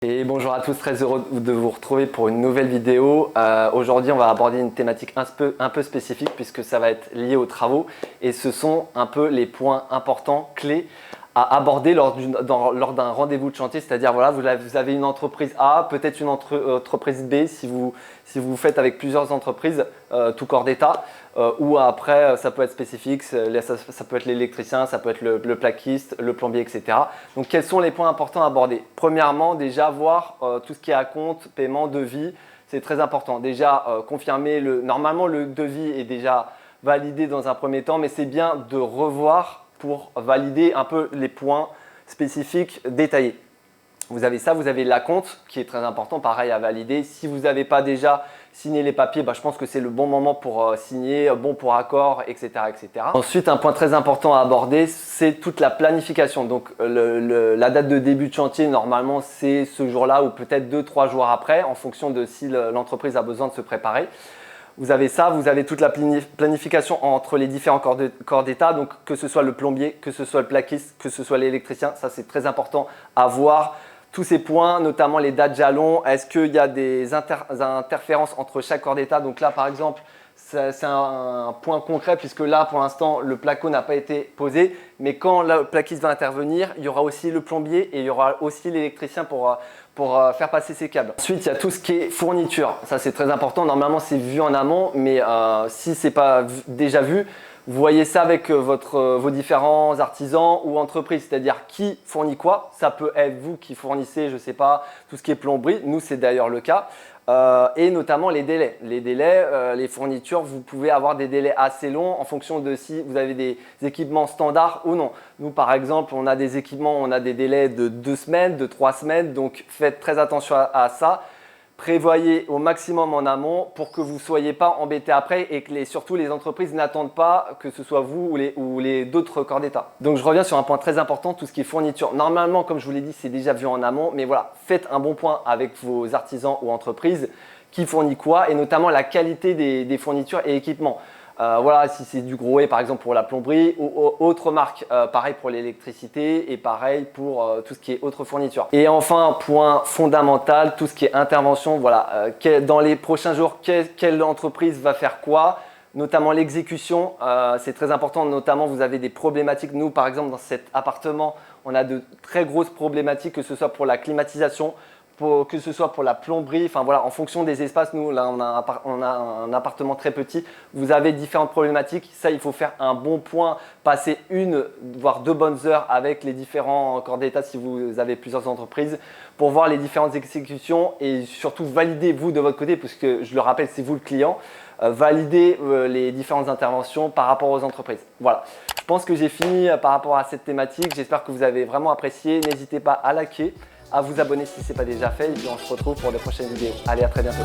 Et bonjour à tous, très heureux de vous retrouver pour une nouvelle vidéo. Aujourd'hui, on va aborder une thématique un peu spécifique puisque ça va être lié aux travaux et ce sont un peu les points importants, clés à aborder lors d'un rendez-vous de chantier. C'est-à-dire, voilà, vous avez une entreprise A, peut-être une entreprise B si vous faites avec plusieurs entreprises, tout corps d'état. Ou après, ça peut être spécifique, ça peut être l'électricien, ça peut être le plaquiste, le plombier, etc. Donc, quels sont les points importants à aborder? Premièrement, déjà voir tout ce qui est à compte, paiement, devis, c'est très important. Déjà, confirmer, normalement le devis est déjà validé dans un premier temps, mais c'est bien de revoir pour valider un peu les points spécifiques détaillés. Vous avez ça, vous avez l'acompte qui est très important, pareil à valider. Si vous n'avez pas déjà signé les papiers, je pense que c'est le bon moment pour signer, bon pour accord, etc., etc. Ensuite, un point très important à aborder, c'est toute la planification. Donc, la date de début de chantier, normalement, c'est ce jour-là ou peut-être 2-3 jours après, en fonction de si l'entreprise a besoin de se préparer. Vous avez ça, vous avez toute la planification entre les différents corps d'état, donc que ce soit le plombier, que ce soit le plaquiste, que ce soit l'électricien, ça c'est très important à voir. Tous ces points, notamment les dates jalons, est-ce qu'il y a des interférences entre chaque corps d'état? Donc là par exemple, c'est un point concret puisque là pour l'instant le placo n'a pas été posé, mais quand le plaquiste va intervenir, il y aura aussi le plombier et il y aura aussi l'électricien pour faire passer ces câbles. Ensuite, il y a tout ce qui est fourniture. Ça, c'est très important. Normalement, c'est vu en amont, mais si ce n'est pas déjà vu, vous voyez ça avec vos différents artisans ou entreprises, c'est-à-dire qui fournit quoi. Ça peut être vous qui fournissez, je ne sais pas, tout ce qui est plomberie. Nous, c'est d'ailleurs le cas. Et notamment les délais. Les fournitures, vous pouvez avoir des délais assez longs en fonction de si vous avez des équipements standards ou non. Nous, par exemple, on a des équipements, on a des délais de 2 semaines, de 3 semaines. Donc, faites très attention à ça. Prévoyez au maximum en amont pour que vous ne soyez pas embêtés après et que surtout les entreprises n'attendent pas que ce soit vous ou les d'autres corps d'état. Donc je reviens sur un point très important, tout ce qui est fourniture. Normalement, comme je vous l'ai dit, c'est déjà vu en amont, mais voilà, faites un bon point avec vos artisans ou entreprises qui fournit quoi et notamment la qualité des fournitures et équipements. Voilà, si c'est du Grohe par exemple pour la plomberie ou autre marque, pareil pour l'électricité et pareil pour tout ce qui est autre fourniture. Et enfin, point fondamental, tout ce qui est intervention, voilà, dans les prochains jours, quelle entreprise va faire quoi, notamment l'exécution, c'est très important, notamment vous avez des problématiques. Nous par exemple dans cet appartement, on a de très grosses problématiques, que ce soit pour la climatisation, que ce soit pour la plomberie, enfin voilà, en fonction des espaces, nous là on a un appartement très petit, vous avez différentes problématiques, ça il faut faire un bon point, passer une voire 2 bonnes heures avec les différents corps d'état si vous avez plusieurs entreprises pour voir les différentes exécutions et surtout valider vous de votre côté, puisque je le rappelle c'est vous le client, valider les différentes interventions par rapport aux entreprises. Voilà, je pense que j'ai fini par rapport à cette thématique, j'espère que vous avez vraiment apprécié, n'hésitez pas à liker, à vous abonner si ce n'est pas déjà fait et puis on se retrouve pour de prochaines vidéos. Allez, à très bientôt.